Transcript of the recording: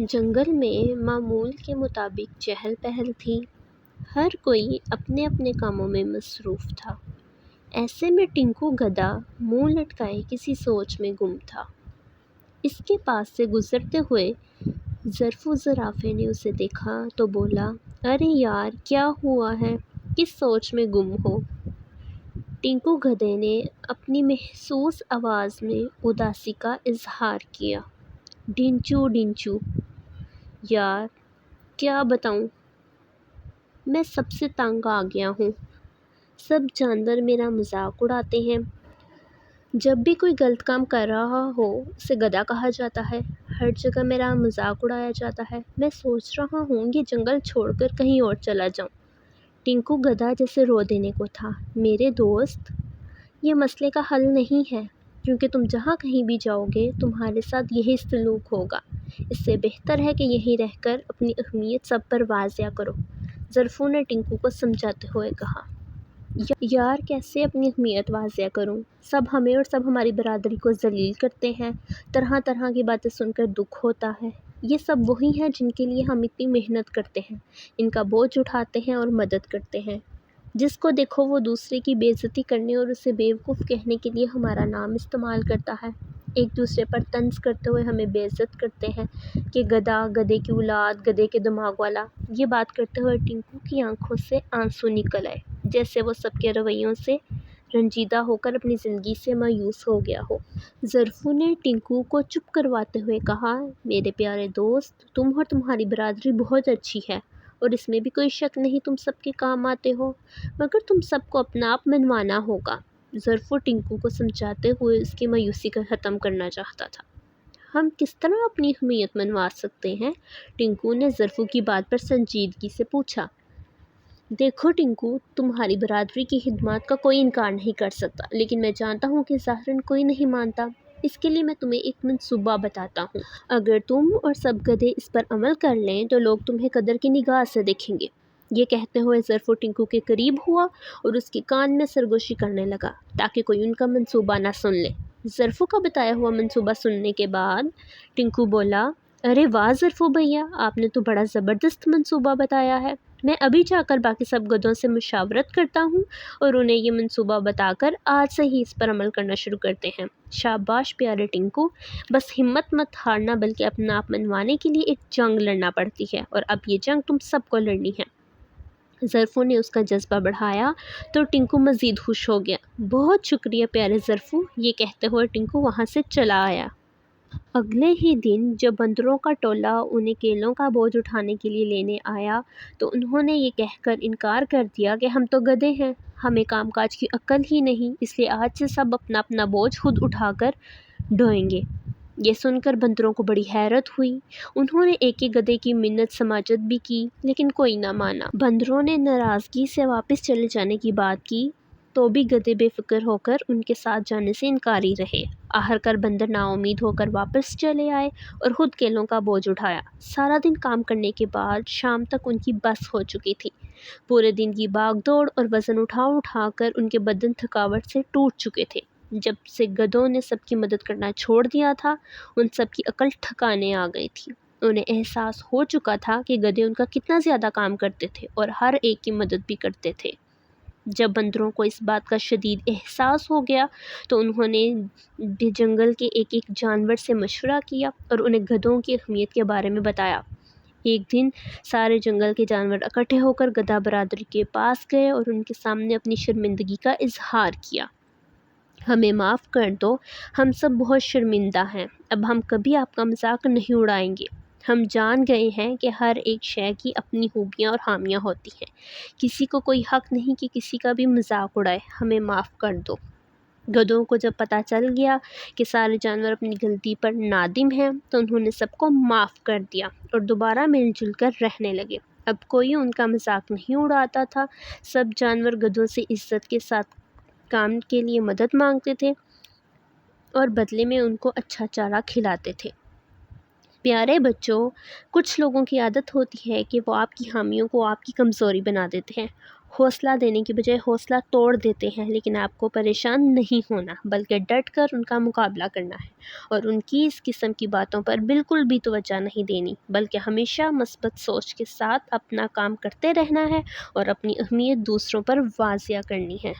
جنگل میں معمول کے مطابق چہل پہل تھی۔ ہر کوئی اپنے اپنے کاموں میں مصروف تھا۔ ایسے میں ٹنکو گدھا منہ لٹکائے کسی سوچ میں گم تھا۔ اس کے پاس سے گزرتے ہوئے ظرف زرافے نے اسے دیکھا تو بولا، ارے یار، کیا ہوا ہے؟ کس سوچ میں گم ہو؟ ٹنکو گدھے نے اپنی محسوس آواز میں اداسی کا اظہار کیا۔ ڈنچو ڈنچو، یار کیا بتاؤں، میں سب سے تنگ آ گیا ہوں۔ سب جانور میرا مذاق اڑاتے ہیں۔ جب بھی کوئی غلط کام کر رہا ہو اسے گدھا کہا جاتا ہے۔ ہر جگہ میرا مذاق اڑایا جاتا ہے۔ میں سوچ رہا ہوں یہ جنگل چھوڑ کر کہیں اور چلا جاؤں۔ ٹنکو گدھا جیسے رو دینے کو تھا۔ میرے دوست، یہ مسئلے کا حل نہیں ہے، کیونکہ تم جہاں کہیں بھی جاؤ گے تمہارے ساتھ یہی سلوک ہوگا۔ اس سے بہتر ہے کہ یہیں رہ کر اپنی اہمیت سب پر واضح کرو، ظرفو نے ٹنکو کو سمجھاتے ہوئے کہا۔ یار کیسے اپنی اہمیت واضح کروں؟ سب ہمیں اور سب ہماری برادری کو ذلیل کرتے ہیں۔ طرح طرح کی باتیں سن کر دکھ ہوتا ہے۔ یہ سب وہی ہیں جن کے لیے ہم اتنی محنت کرتے ہیں، ان کا بوجھ اٹھاتے ہیں اور مدد کرتے ہیں۔ جس کو دیکھو وہ دوسرے کی بے عزتی کرنے اور اسے بیوقوف کہنے کے لیے ہمارا نام استعمال کرتا ہے۔ ایک دوسرے پر طنز کرتے ہوئے ہمیں بے عزت کرتے ہیں کہ گدھا، گدھے کی اولاد، گدھے کے دماغ والا۔ یہ بات کرتے ہوئے ٹنکو کی آنکھوں سے آنسو نکل آئے، جیسے وہ سب کے رویوں سے رنجیدہ ہو کر اپنی زندگی سے مایوس ہو گیا ہو۔ ظرفو نے ٹنکو کو چپ کرواتے ہوئے کہا، میرے پیارے دوست، تم اور تمہاری برادری بہت اچھی ہے اور اس میں بھی کوئی شک نہیں تم سب کے کام آتے ہو، مگر تم سب کو اپنا آپ منوانا ہوگا۔ ظرفو ٹنکو کو سمجھاتے ہوئے اس کی مایوسی کا ختم کرنا چاہتا تھا۔ ہم کس طرح اپنی اہمیت منوا سکتے ہیں؟ ٹنکو نے ظرفو کی بات پر سنجیدگی سے پوچھا۔ دیکھو ٹنکو، تمہاری برادری کی خدمات کا کوئی انکار نہیں کر سکتا، لیکن میں جانتا ہوں کہ ظاہراً کوئی نہیں مانتا۔ اس کے لیے میں تمہیں ایک منصوبہ بتاتا ہوں۔ اگر تم اور سب گدھے اس پر عمل کر لیں تو لوگ تمہیں قدر کی نگاہ سے دیکھیں گے۔ یہ کہتے ہوئے ظرفو ٹنکو کے قریب ہوا اور اس کے کان میں سرگوشی کرنے لگا تاکہ کوئی ان کا منصوبہ نہ سن لے۔ ظرفو کا بتایا ہوا منصوبہ سننے کے بعد ٹنکو بولا، ارے واہ ظرفو بھیا، آپ نے تو بڑا زبردست منصوبہ بتایا ہے۔ میں ابھی جا کر باقی سب گدھوں سے مشاورت کرتا ہوں اور انہیں یہ منصوبہ بتا کر آج سے ہی اس پر عمل کرنا شروع کرتے ہیں۔ شاباش پیارے ٹنکو، بس ہمت مت ہارنا، بلکہ اپنا آپ منوانے کے لیے ایک جنگ لڑنا پڑتی ہے، اور اب یہ جنگ تم سب کو لڑنی ہے۔ ظرفو نے اس کا جذبہ بڑھایا تو ٹنکو مزید خوش ہو گیا۔ بہت شکریہ پیارے ظرفو، یہ کہتے ہوئے ٹنکو وہاں سے چلا آیا۔ اگلے ہی دن جب بندروں کا ٹولہ انہیں کیلوں کا بوجھ اٹھانے کے لیے لینے آیا تو انہوں نے یہ کہہ کر انکار کر دیا کہ ہم تو گدھے ہیں، ہمیں کام کاج کی عقل ہی نہیں، اس لیے آج سے سب اپنا اپنا بوجھ خود اٹھا کر ڈھوئیں گے۔ یہ سن کر بندروں کو بڑی حیرت ہوئی۔ انہوں نے ایک ایک گدھے کی منت سماجت بھی کی، لیکن کوئی نہ مانا۔ بندروں نے ناراضگی سے واپس چلے جانے کی بات کی تو بھی گدھے بے فکر ہو کر ان کے ساتھ جانے سے انکاری رہے۔ آخرکار بندر نا امید ہو کر واپس چلے آئے اور خود کیلوں کا بوجھ اٹھایا۔ سارا دن کام کرنے کے بعد شام تک ان کی بس ہو چکی تھی۔ پورے دن کی بھاگ دوڑ اور وزن اٹھا اٹھا کر ان کے بدن تھکاوٹ سے ٹوٹ چکے تھے۔ جب سے گدھوں نے سب کی مدد کرنا چھوڑ دیا تھا، ان سب کی عقل ٹھکانے آ گئی تھی۔ انہیں احساس ہو چکا تھا کہ گدھے ان کا کتنا زیادہ کام کرتے تھے اور ہر ایک کی مدد بھی کرتے تھے۔ جب بندروں کو اس بات کا شدید احساس ہو گیا تو انہوں نے جنگل کے ایک ایک جانور سے مشورہ کیا اور انہیں گدھوں کی اہمیت کے بارے میں بتایا۔ ایک دن سارے جنگل کے جانور اکٹھے ہو کر گدھا برادری کے پاس گئے اور ان کے سامنے اپنی شرمندگی کا اظہار کیا۔ ہمیں معاف کر دو، ہم سب بہت شرمندہ ہیں، اب ہم کبھی آپ کا مذاق نہیں اڑائیں گے۔ ہم جان گئے ہیں کہ ہر ایک شے کی اپنی خوبیاں اور خامیاں ہوتی ہیں، کسی کو کوئی حق نہیں کہ کسی کا بھی مذاق اڑائے، ہمیں معاف کر دو۔ گدھوں کو جب پتہ چل گیا کہ سارے جانور اپنی غلطی پر نادم ہیں تو انہوں نے سب کو معاف کر دیا اور دوبارہ مل جل کر رہنے لگے۔ اب کوئی ان کا مذاق نہیں اڑاتا تھا، سب جانور گدھوں سے عزت کے ساتھ کام کے لیے مدد مانگتے تھے اور بدلے میں ان کو اچھا چارہ کھلاتے تھے۔ پیارے بچوں، کچھ لوگوں کی عادت ہوتی ہے کہ وہ آپ کی خامیوں کو آپ کی کمزوری بنا دیتے ہیں حوصلہ دینے کی بجائے حوصلہ توڑ دیتے ہیں، لیکن آپ کو پریشان نہیں ہونا بلکہ ڈٹ کر ان کا مقابلہ کرنا ہے، اور ان کی اس قسم کی باتوں پر بالکل بھی توجہ نہیں دینی، بلکہ ہمیشہ مثبت سوچ کے ساتھ اپنا کام کرتے رہنا ہے اور اپنی اہمیت دوسروں پر واضح کرنی ہے۔